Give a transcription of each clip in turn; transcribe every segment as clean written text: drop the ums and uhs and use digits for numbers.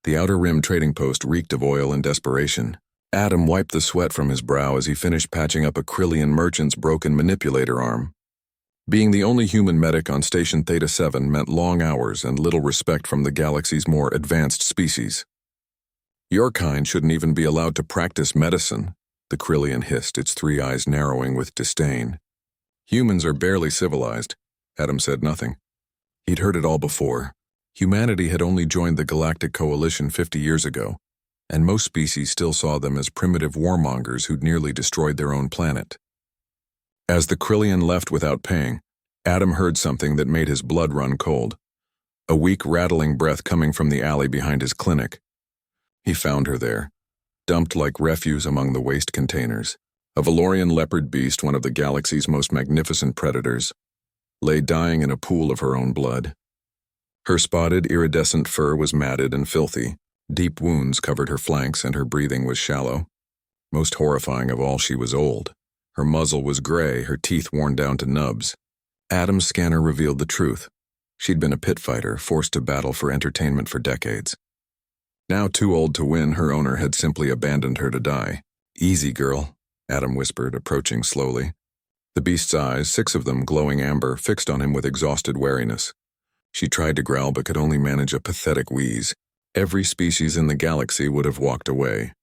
The Outer Rim trading post reeked of oil and desperation. Adam wiped the sweat from his brow as he finished patching up a Krillian merchant's broken manipulator arm. Being the only human medic on Station Theta-7 meant long hours and little respect from the galaxy's more advanced species. "Your kind shouldn't even be allowed to practice medicine," the Krillian hissed, its three eyes narrowing with disdain. "Humans are barely civilized." Adam said nothing. He'd heard it all before. Humanity had only joined the Galactic Coalition 50 years ago, and most species still saw them as primitive warmongers who'd nearly destroyed their own planet. As the Krillian left without paying, Adam heard something that made his blood run cold. A weak, rattling breath coming from the alley behind his clinic. He found her there, dumped like refuse among the waste containers. A Valorian leopard beast, one of the galaxy's most magnificent predators, lay dying in a pool of her own blood. Her spotted, iridescent fur was matted and filthy. Deep wounds covered her flanks and her breathing was shallow. Most horrifying of all, she was old. Her muzzle was gray, her teeth worn down to nubs. Adam's scanner revealed the truth. She'd been a pit fighter, forced to battle for entertainment for decades. Now too old to win, her owner had simply abandoned her to die. "Easy, girl," Adam whispered, approaching slowly. The beast's eyes, 6 of them glowing amber, fixed on him with exhausted wariness. She tried to growl but could only manage a pathetic wheeze. Every species in the galaxy would have walked away.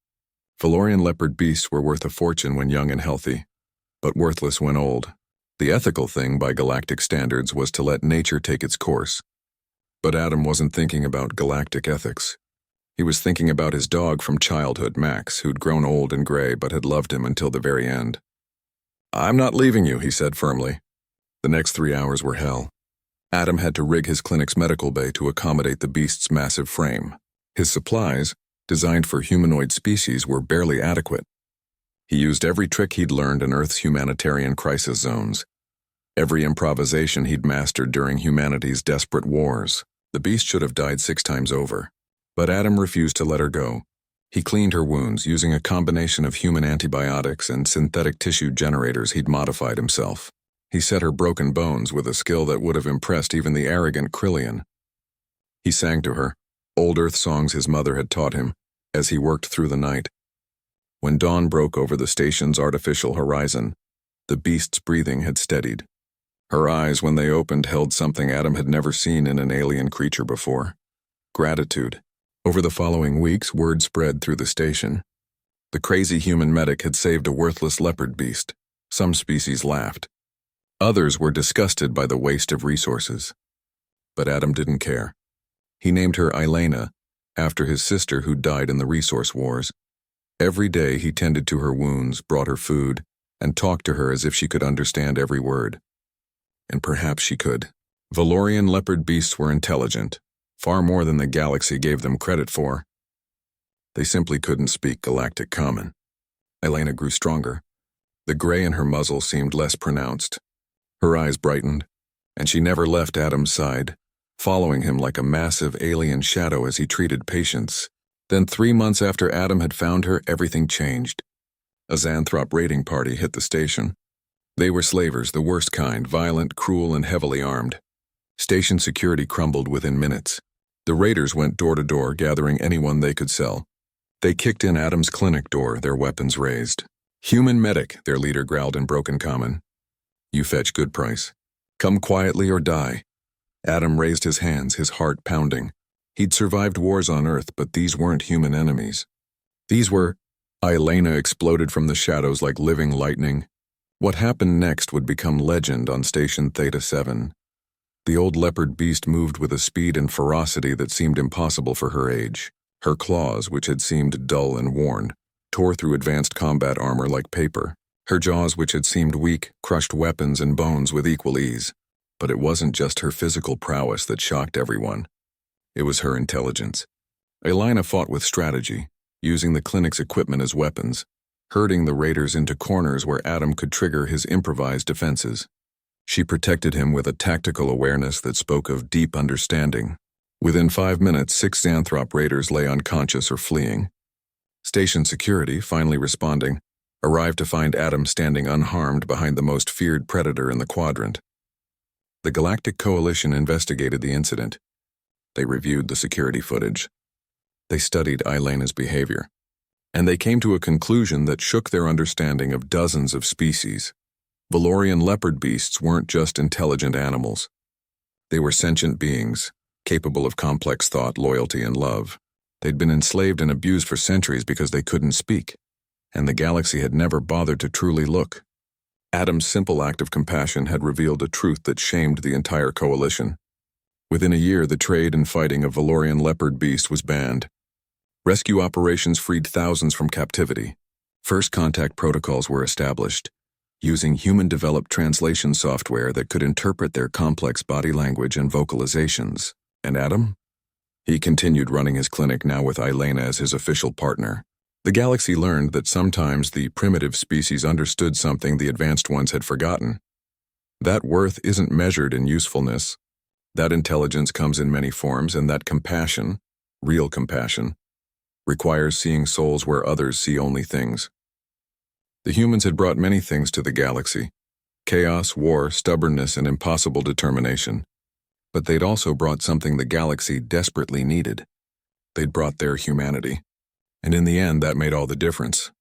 Valorian leopard beasts were worth a fortune when young and healthy, but worthless when old. The ethical thing, by galactic standards, was to let nature take its course. But Adam wasn't thinking about galactic ethics. He was thinking about his dog from childhood, Max, who'd grown old and gray but had loved him until the very end. "I'm not leaving you," he said firmly. The next 3 hours were hell. Adam had to rig his clinic's medical bay to accommodate the beast's massive frame. His supplies, designed for humanoid species, were barely adequate. He used every trick he'd learned in Earth's humanitarian crisis zones, every improvisation he'd mastered during humanity's desperate wars. The beast should have died 6 times over. But Adam refused to let her go. He cleaned her wounds using a combination of human antibiotics and synthetic tissue generators he'd modified himself. He set her broken bones with a skill that would have impressed even the arrogant Krillian. He sang to her, old Earth songs his mother had taught him, as he worked through the night. When dawn broke over the station's artificial horizon, the beast's breathing had steadied. Her eyes, when they opened, held something Adam had never seen in an alien creature before: gratitude. Over the following weeks, word spread through the station. The crazy human medic had saved a worthless leopard beast. Some species laughed. Others were disgusted by the waste of resources. But Adam didn't care. He named her Elena, after his sister who died in the resource wars. Every day he tended to her wounds, brought her food, and talked to her as if she could understand every word. And perhaps she could. Valorian leopard beasts were intelligent, far more than the galaxy gave them credit for. They simply couldn't speak galactic common. Elena grew stronger. The gray in her muzzle seemed less pronounced. Her eyes brightened, and she never left Adam's side, following him like a massive alien shadow as he treated patients. Then 3 months after Adam had found her, everything changed. A Xanthrop raiding party hit the station. They were slavers, the worst kind, violent, cruel, and heavily armed. Station security crumbled within minutes. The raiders went door to door, gathering anyone they could sell. They kicked in Adam's clinic door, their weapons raised. "Human medic," their leader growled in broken common. "You fetch good price. Come quietly or die." Adam raised his hands, his heart pounding. He'd survived wars on Earth, but these weren't human enemies. These were... Elena exploded from the shadows like living lightning. What happened next would become legend on Station Theta-7. The old leopard beast moved with a speed and ferocity that seemed impossible for her age. Her claws, which had seemed dull and worn, tore through advanced combat armor like paper. Her jaws, which had seemed weak, crushed weapons and bones with equal ease. But it wasn't just her physical prowess that shocked everyone. It was her intelligence. Elena fought with strategy, using the clinic's equipment as weapons, herding the raiders into corners where Adam could trigger his improvised defenses. She protected him with a tactical awareness that spoke of deep understanding. Within 5 minutes, 6 Xanthrop raiders lay unconscious or fleeing. Station security, finally responding, arrived to find Adam standing unharmed behind the most feared predator in the quadrant. The Galactic Coalition investigated the incident. They reviewed the security footage. They studied Elena's behavior, and they came to a conclusion that shook their understanding of dozens of species. Valorian leopard beasts weren't just intelligent animals. They were sentient beings, capable of complex thought, loyalty, and love. They'd been enslaved and abused for centuries because they couldn't speak, and the galaxy had never bothered to truly look. Adam's simple act of compassion had revealed a truth that shamed the entire coalition. Within a year, the trade and fighting of Valorian leopard beast was banned. Rescue operations freed thousands from captivity. First contact protocols were established, using human-developed translation software that could interpret their complex body language and vocalizations. And Adam? He continued running his clinic, now with Elena as his official partner. The galaxy learned that sometimes the primitive species understood something the advanced ones had forgotten. That worth isn't measured in usefulness. That intelligence comes in many forms, and that compassion, real compassion, requires seeing souls where others see only things. The humans had brought many things to the galaxy: chaos, war, stubbornness, and impossible determination. But they'd also brought something the galaxy desperately needed. They'd brought their humanity. And in the end, that made all the difference.